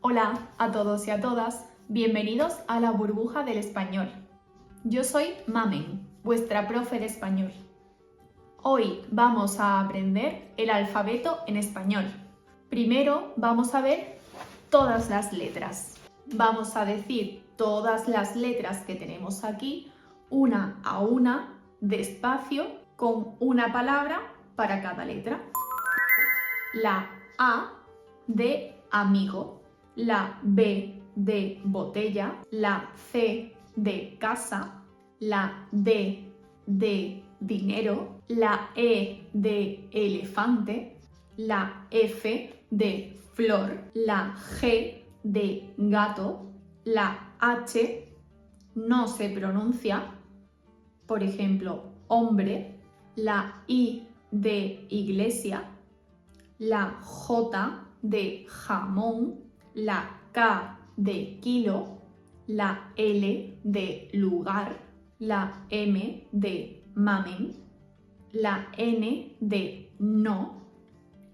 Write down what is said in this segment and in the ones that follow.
Hola a todos y a todas, bienvenidos a la burbuja del español. Yo soy Mamen, vuestra profe de español. Hoy vamos a aprender el alfabeto en español. Primero vamos a ver todas las letras. Vamos a decir todas las letras que tenemos aquí, una a una, despacio, con una palabra para cada letra. La A de amigo, la B de botella, la C de casa, la D de dinero, la E de elefante, la F de flor, la G de gato, la H no se pronuncia, por ejemplo, hombre, la I de iglesia, la J de jamón, la K de kilo, la L de lugar, la M de mamen, la N de no,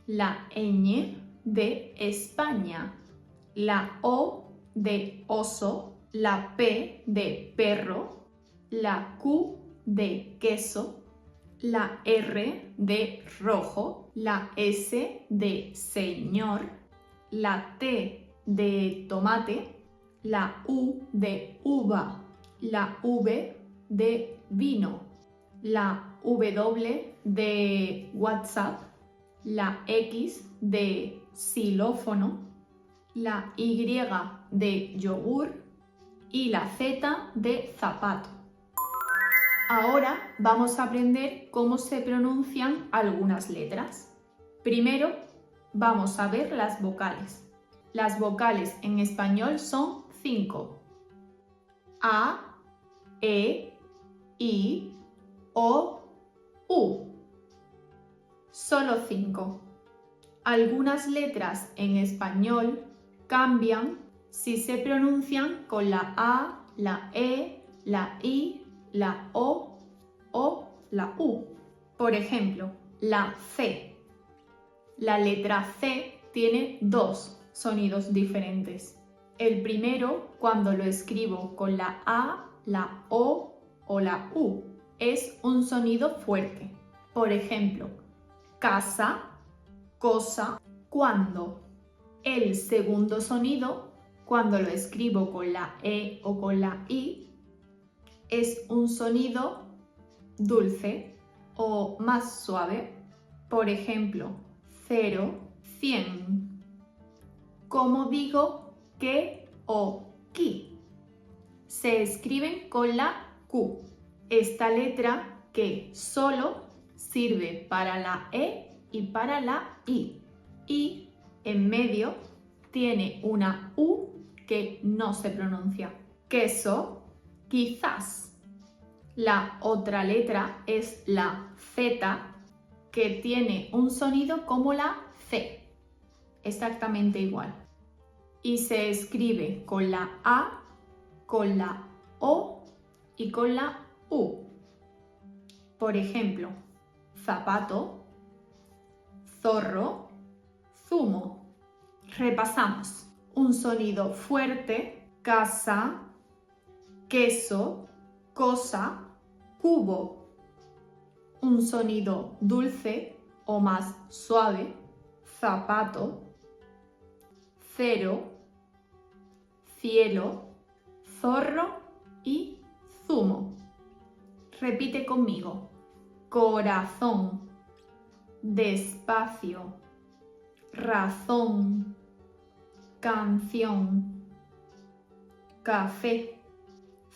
la ñ de España, la O de oso, la P de perro, la Q de queso, la R de rojo, la S de señor, la T de tomate, la U de uva, la V de vino, la W de WhatsApp, la X de xilófono, la Y de yogur y la Z de zapato. Ahora vamos a aprender cómo se pronuncian algunas letras. Primero vamos a ver las vocales. Las vocales en español son 5. A, E, I, O, U. Solo 5. Algunas letras en español cambian si se pronuncian con la A, la E, la I, la O la U. Por ejemplo, la C. La letra C tiene dos sonidos diferentes. El primero, cuando lo escribo con la A, la O la U, es un sonido fuerte. Por ejemplo, casa, cosa, cuando. El segundo sonido, cuando lo escribo con la E o con la I, es un sonido dulce o más suave. Por ejemplo, 0, 100. ¿Cómo digo que o qui? Se escriben con la Q. Esta letra que solo sirve para la E y para la I. Y en medio tiene una U que no se pronuncia. Queso, quizás. La otra letra es la Z, que tiene un sonido como la C, exactamente igual. Y se escribe con la A, con la O y con la U. Por ejemplo, zapato, zorro, zumo. Repasamos. Un sonido fuerte, casa, queso, cosa, cubo. Un sonido dulce o más suave, zapato, 0, cielo, zorro y zumo. Repite conmigo. Corazón, despacio, razón, canción, café,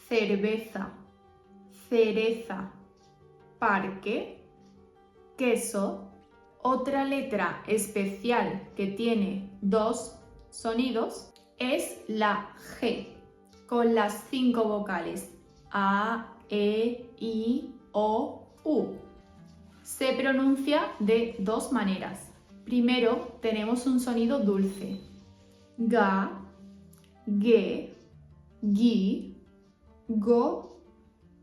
cerveza, cereza, parque, queso. Otra letra especial que tiene dos sonidos es la G, con las 5 vocales A, E, I, O, U. Se pronuncia de dos maneras. Primero tenemos un sonido dulce. Ga, ge, gi, go,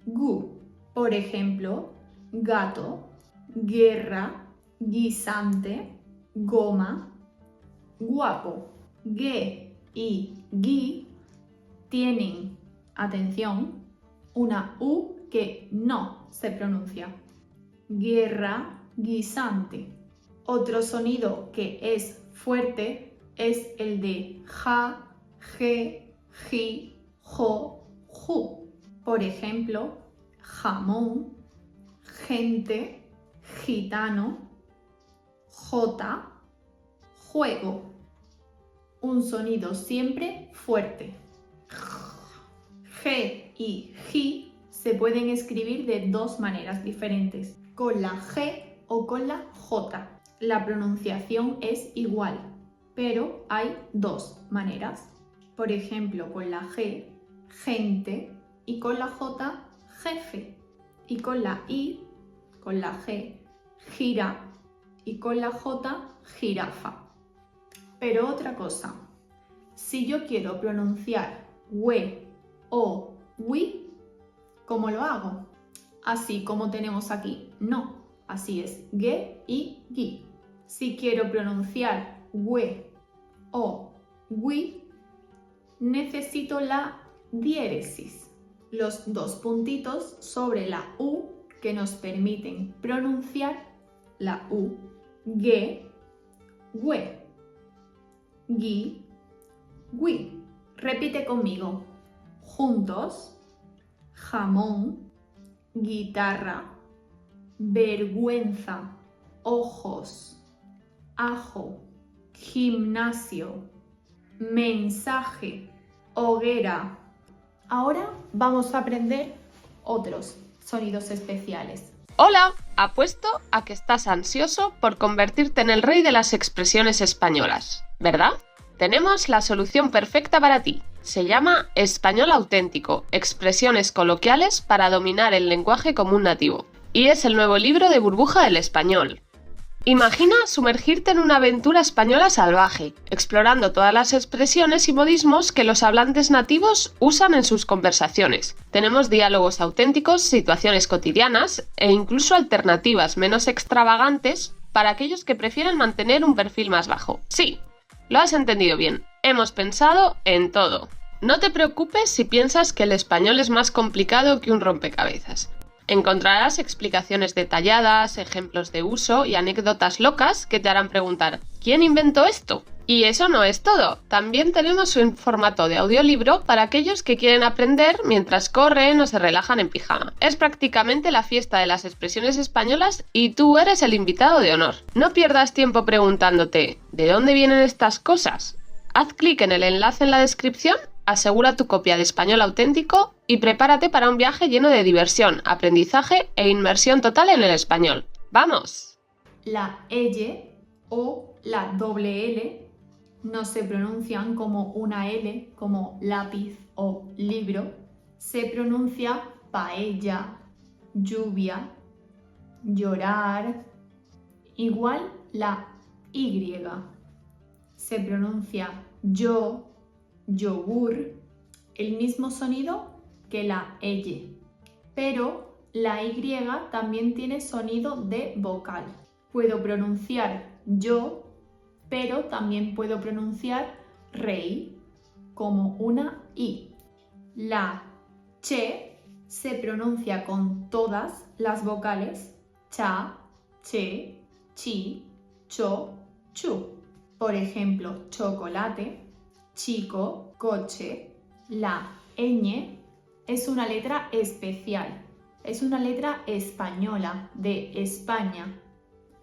gu. Por ejemplo, gato, guerra, guisante, goma, guapo. Ge y gui tienen, atención, una U que no se pronuncia. Guerra, guisante. Otro sonido que es fuerte es el de ja, je, ji, jo, ju. Por ejemplo, jamón, gente, gitano, jota, juego. Un sonido siempre fuerte. G y ji se pueden escribir de dos maneras diferentes, con la G o con la J. La pronunciación es igual, pero hay dos maneras. Por ejemplo, con la G, gente, y con la J, jefe. Y con la I, con la G, gira, y con la J, jirafa. Pero otra cosa, si yo quiero pronunciar we o wi, ¿cómo lo hago? Así como tenemos aquí, no. Así es, ge y gi. Si quiero pronunciar we o wi, necesito la diéresis, los dos puntitos sobre la U que nos permiten pronunciar la U. Ge, we, gi, wi. Repite conmigo. Juntos, jamón, guitarra, vergüenza, ojos, ajo, gimnasio, mensaje, hoguera. Ahora vamos a aprender otros sonidos especiales. Hola, apuesto a que estás ansioso por convertirte en el rey de las expresiones españolas, ¿verdad? Tenemos la solución perfecta para ti. Se llama Español Auténtico, expresiones coloquiales para dominar el lenguaje como un nativo. Y es el nuevo libro de Burbuja del Español. Imagina sumergirte en una aventura española salvaje, explorando todas las expresiones y modismos que los hablantes nativos usan en sus conversaciones. Tenemos diálogos auténticos, situaciones cotidianas e incluso alternativas menos extravagantes para aquellos que prefieren mantener un perfil más bajo. Sí, lo has entendido bien. Hemos pensado en todo. No te preocupes si piensas que el español es más complicado que un rompecabezas. Encontrarás explicaciones detalladas, ejemplos de uso y anécdotas locas que te harán preguntar ¿quién inventó esto? Y eso no es todo. También tenemos un formato de audiolibro para aquellos que quieren aprender mientras corren o se relajan en pijama. Es prácticamente la fiesta de las expresiones españolas y tú eres el invitado de honor. No pierdas tiempo preguntándote ¿de dónde vienen estas cosas? Haz clic en el enlace en la descripción, asegura tu copia de Español Auténtico y prepárate para un viaje lleno de diversión, aprendizaje e inmersión total en el español. ¡Vamos! La L o la doble L no se pronuncian como una L, como lápiz o libro. Se pronuncia paella, lluvia, llorar. Igual la Y. Se pronuncia yo, yogur, el mismo sonido que la L, pero la Y también tiene sonido de vocal. Puedo pronunciar yo, pero también puedo pronunciar rey como una I. La che se pronuncia con todas las vocales cha, che, chi, cho, chu. Por ejemplo, chocolate, chico, coche. La ñ es una letra especial, es una letra española de España.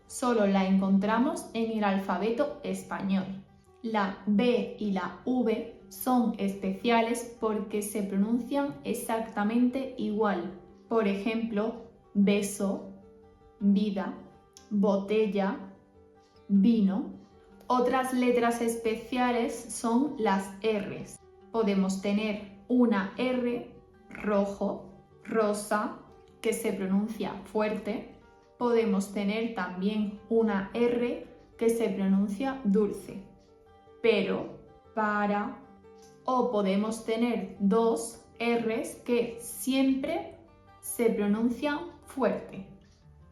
Solo la encontramos en el alfabeto español. La B y la V son especiales porque se pronuncian exactamente igual. Por ejemplo, beso, vida, botella, vino. Otras letras especiales son las R's. Podemos tener una R, rojo, rosa, que se pronuncia fuerte. Podemos tener también una R que se pronuncia dulce, pero, para. O podemos tener dos R's que siempre se pronuncian fuerte.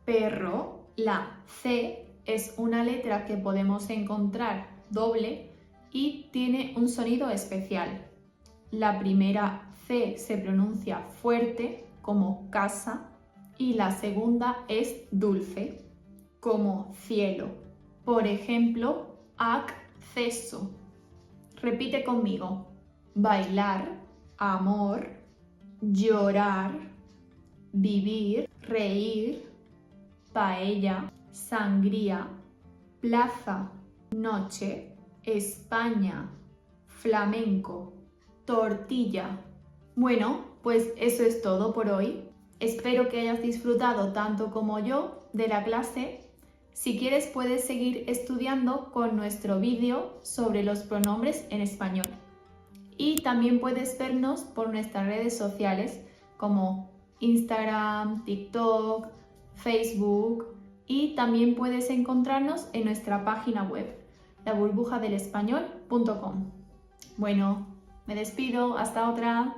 Perro, la C es una letra que podemos encontrar doble y tiene un sonido especial. La primera C se pronuncia fuerte, como casa, y la segunda es dulce, como cielo. Por ejemplo, acceso. Repite conmigo: bailar, amor, llorar, vivir, reír, paella, sangría, plaza, noche, España, flamenco, tortilla. Bueno, pues eso es todo por hoy. Espero que hayas disfrutado tanto como yo de la clase. Si quieres puedes seguir estudiando con nuestro vídeo sobre los pronombres en español. Y también puedes vernos por nuestras redes sociales como Instagram, TikTok, Facebook, y también puedes encontrarnos en nuestra página web, laburbujadelespañol.com. Bueno, me despido, hasta otra.